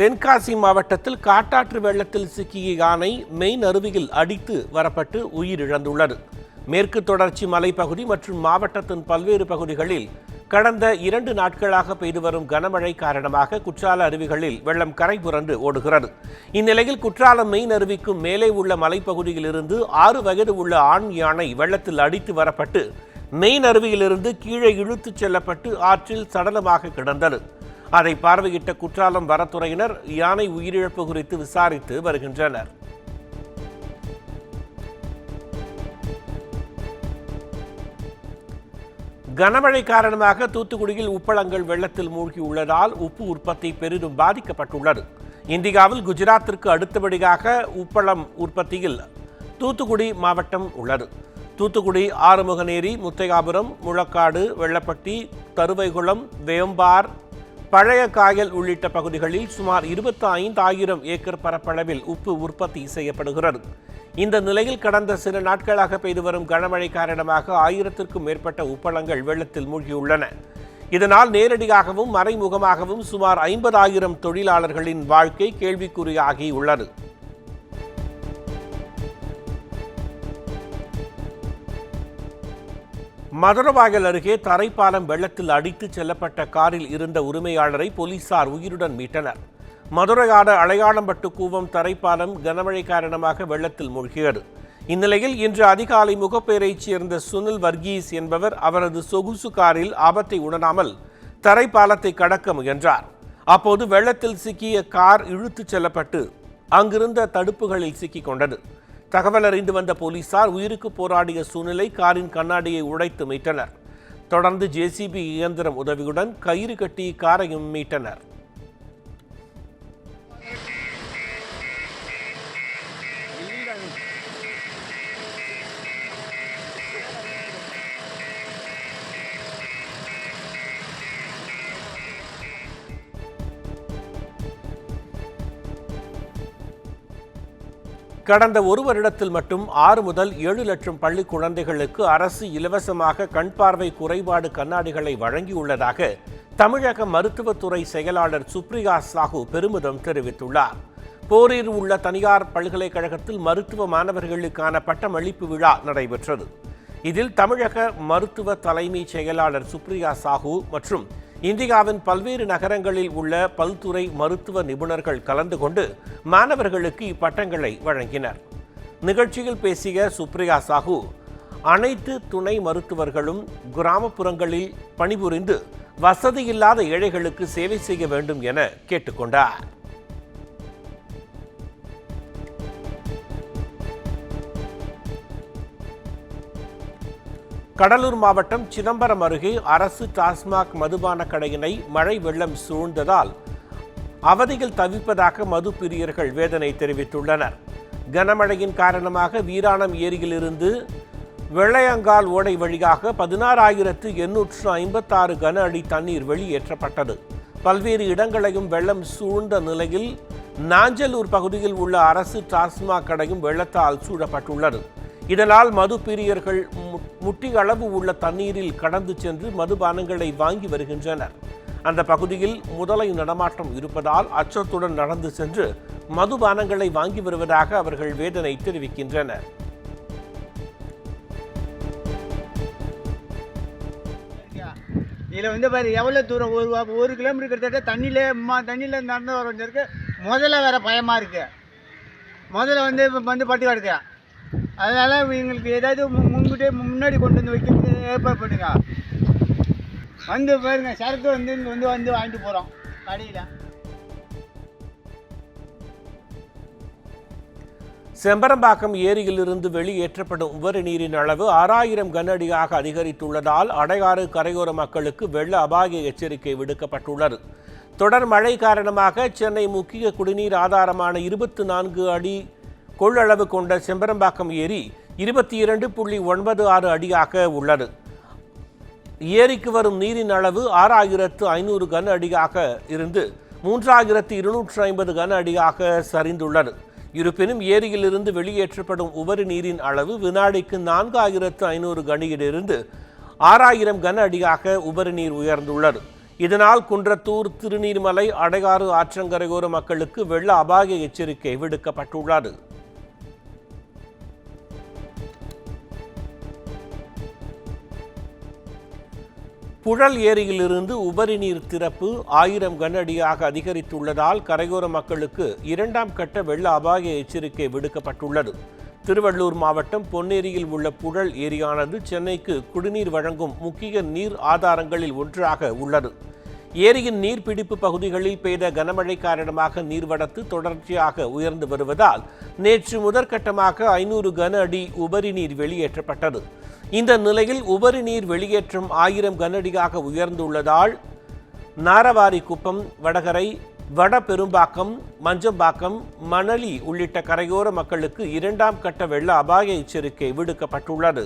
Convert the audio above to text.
தென்காசி மாவட்டத்தில் காட்டாற்று வெள்ளத்தில் சிக்கிய யானை மெயின் அருவியில் அடித்து வரப்பட்டு உயிரிழந்துள்ளது. மேற்கு தொடர்ச்சி மலைப்பகுதி மற்றும் மாவட்டத்தின் பல்வேறு பகுதிகளில் கடந்த 2 நாட்களாக பெய்து வரும் கனமழை காரணமாக குற்றால அருவிகளில் வெள்ளம் கரை புரண்டு ஓடுகிறது. இந்நிலையில் குற்றாலம் மெயின் அருவிக்கும் மேலே உள்ள மலைப்பகுதியில் இருந்து 6 வயது உள்ள ஆண் யானை வெள்ளத்தில் அடித்து வரப்பட்டு மெயின் அருவியிலிருந்து கீழே இழுத்துச் செல்லப்பட்டு ஆற்றில் சடலமாக கிடந்தது. அதை பார்வையிட்ட குற்றாலம் வனத்துறையினர் யானை உயிரிழப்பு குறித்து விசாரித்து வருகின்றனர். கனமழை காரணமாக தூத்துக்குடியில் உப்பளங்கள் வெள்ளத்தில் மூழ்கியுள்ளதால் உப்பு உற்பத்தி பெரிதும் பாதிக்கப்பட்டுள்ளது. இந்தியாவில் குஜராத்திற்கு அடுத்தபடியாக உப்பளம் உற்பத்தியில் தூத்துக்குடி மாவட்டம் உள்ளது. தூத்துக்குடி, ஆறுமுகநேரி, முத்தையாபுரம், முழக்காடு, வெள்ளப்பட்டி, தருவைகுளம், வேம்பார், பழைய காயல் உள்ளிட்ட பகுதிகளில் சுமார் 25,000 ஏக்கர் பரப்பளவில் உப்பு உற்பத்தி செய்யப்படுகிறது. இந்த நிலையில் கடந்த சில நாட்களாக பெய்து வரும் கனமழை காரணமாக 1000க்கும் மேற்பட்ட உப்பளங்கள் வெள்ளத்தில் மூழ்கியுள்ளன. இதனால் நேரடியாகவும் மறைமுகமாகவும் சுமார் 50,000 தொழிலாளர்களின் வாழ்க்கை கேள்விக்குறியாகியுள்ளது. மதுரவாயல் அருகே தரைப்பாலம் வெள்ளத்தில் அடித்துச் செல்லப்பட்ட காரில் இருந்த உரிமையாளரை போலீசார் உயிருடன் மீட்டனர். மதுரையான அளையாளம்பட்டு கூவம் தரைப்பாலம் கனமழை காரணமாக வெள்ளத்தில் மூழ்கியது. இந்நிலையில் இன்று அதிகாலை முகப்பேரைச் சேர்ந்த சுனில் வர்கீஸ் என்பவர் அவரது சொகுசு காரில் ஆபத்தை உணராமல் தரைப்பாலத்தை கடக்க முயன்றார். அப்போது வெள்ளத்தில் சிக்கிய கார் இழுத்துச் செல்லப்பட்டு அங்கிருந்த தடுப்புகளில் சிக்கிக் கொண்டது. தகவல் அறிந்து வந்த போலீசார் உயிருக்கு போராடிய சூழ்நிலை காரின் கண்ணாடியை உடைத்து மீட்டனர். தொடர்ந்து ஜேசிபி இயந்திரம் உதவியுடன் கயிறு கட்டி காரையும் மீட்டனர். கடந்த 1 வருடத்தில் மட்டும் 6 முதல் 7 லட்சம் பள்ளி குழந்தைகளுக்கு அரசு இலவசமாக கண் பார்வை குறைபாடு கண்ணாடிகளை வழங்கியுள்ளதாக தமிழக மருத்துவத்துறை செயலாளர் சுப்ரியா சாஹூ பெருமிதம் தெரிவித்துள்ளார். போரூரில் உள்ள தனியார் பல்கலைக்கழகத்தில் மருத்துவ மாணவர்களுக்கான பட்டமளிப்பு விழா நடைபெற்றது. இதில் தமிழக மருத்துவ தலைமை செயலாளர் சுப்ரியா சாஹூ மற்றும் இந்தியாவின் பல்வேறு நகரங்களில் உள்ள பல்துறை மருத்துவ நிபுணர்கள் கலந்து கொண்டு மாணவர்களுக்கு இப்பட்டங்களை வழங்கினர். நிகழ்ச்சியில் பேசிய சுப்ரியா சாஹூ, அனைத்து துணை மருத்துவர்களும் கிராமப்புறங்களில் பணிபுரிந்து வசதியில்லாத ஏழைகளுக்கு சேவை செய்ய வேண்டும் என கேட்டுக்கொண்டார். கடலூர் மாவட்டம் சிதம்பரம் அருகே அரசு டாஸ்மாக் மதுபான கடையினை மழை வெள்ளம் சூழ்ந்ததால் அவதியில் தவிப்பதாக மது பிரியர்கள் வேதனை தெரிவித்துள்ளனர். கனமழையின் காரணமாக வீராணம் ஏரியிலிருந்து வெள்ளையங்கால் ஓடை வழியாக 16,856 கன அடி தண்ணீர் வெளியேற்றப்பட்டது. பல்வேறு இடங்களையும் வெள்ளம் சூழ்ந்த நிலையில் நாஞ்சலூர் பகுதியில் உள்ள அரசு டாஸ்மாக் கடையும் வெள்ளத்தால் சூழப்பட்டுள்ளது. இதனால் மது பிரியர்கள் முட்டி அளவு உள்ள தண்ணீரில் கடந்து சென்று மதுபானங்களை வாங்கி வருகின்றனர். அந்த பகுதியில் முதலை நடமாட்டம் இருப்பதால் அச்சத்துடன் நடந்து சென்று மதுபானங்களை வாங்கி வருவதாக அவர்கள் வேதனை தெரிவிக்கின்றனர். இதில் பாரு எவ்வளோ தூரம் 1 கிலோமீட்டர் கிட்டத்தட்ட தண்ணியில் நடந்து வர வேண்டியிருக்கு. முதல்ல வேற பயமாக இருக்குது. முதல்ல வந்து பட்டு கிடக்கு. அதனால் எங்களுக்கு ஏதாவது முன்னாடி கொண்டு வந்து வைக்கிறதுக்கு ஏற்பாடு பண்ணுங்க. வந்து பாருங்க, சரக்கு வந்து வாங்கிட்டு போகிறோம் கடையில். செம்பரம்பாக்கம் ஏரியிலிருந்து வெளியேற்றப்படும் உபரி நீரின் அளவு 6,000 கன அடியாக அதிகரித்துள்ளதால் அடையாறு கரையோர மக்களுக்கு வெள்ள அபாய எச்சரிக்கை விடுக்கப்பட்டுள்ளது. தொடர் மழை காரணமாக சென்னை முக்கிய குடிநீர் ஆதாரமான 24 அடி கொள்ளளவு கொண்ட செம்பரம்பாக்கம் ஏரி 22.96 அடியாக உள்ளது. ஏரிக்கு வரும் நீரின் அளவு 6,500 கன அடியாக இருந்து 3,250 கன அடியாக சரிந்துள்ளது. இருப்பினும் ஏரியிலிருந்து வெளியேற்றப்படும் உபரி நீரின் அளவு வினாடிக்கு 4,500 கனடியிலிருந்து 6,000 கன அடியாக உபரி நீர் உயர்ந்துள்ளது. இதனால் குன்றத்தூர், திருநீர்மலை, அடையாறு ஆற்றங்கரையோர மக்களுக்கு வெள்ள அபாய எச்சரிக்கை விடுக்கப்பட்டுள்ளது. புழல் ஏரியிலிருந்து உபரி நீர் திறப்பு 1000 கன அடியாக அதிகரித்துள்ளதால் கரையோர மக்களுக்கு 2ஆம் கட்ட வெள்ள அபாய எச்சரிக்கை விடுக்கப்பட்டுள்ளது. திருவள்ளூர் மாவட்டம் பொன்னேரியில் உள்ள புழல் ஏரியானது சென்னைக்கு குடிநீர் வழங்கும் முக்கிய நீர் ஆதாரங்களில் ஒன்றாக உள்ளது. ஏரியின் நீர்பிடிப்பு பகுதிகளில் பெய்த கனமழை காரணமாக நீர்வரத்து தொடர்ச்சியாக உயர்ந்து வருவதால் நேற்று முதற்கட்டமாக 500 கன அடி உபரி நீர் வெளியேற்றப்பட்டது. இந்த நிலையில் உபரி நீர் வெளியேற்றம் 1000 கன அடியாக உயர்ந்துள்ளதால் நாரவாரிக்குப்பம், வடகரை, வடபெரும்பாக்கம், மஞ்சம்பாக்கம், மணலி உள்ளிட்ட கரையோர மக்களுக்கு 2ஆம் கட்ட வெள்ள அபாய எச்சரிக்கை விடுக்கப்பட்டுள்ளது.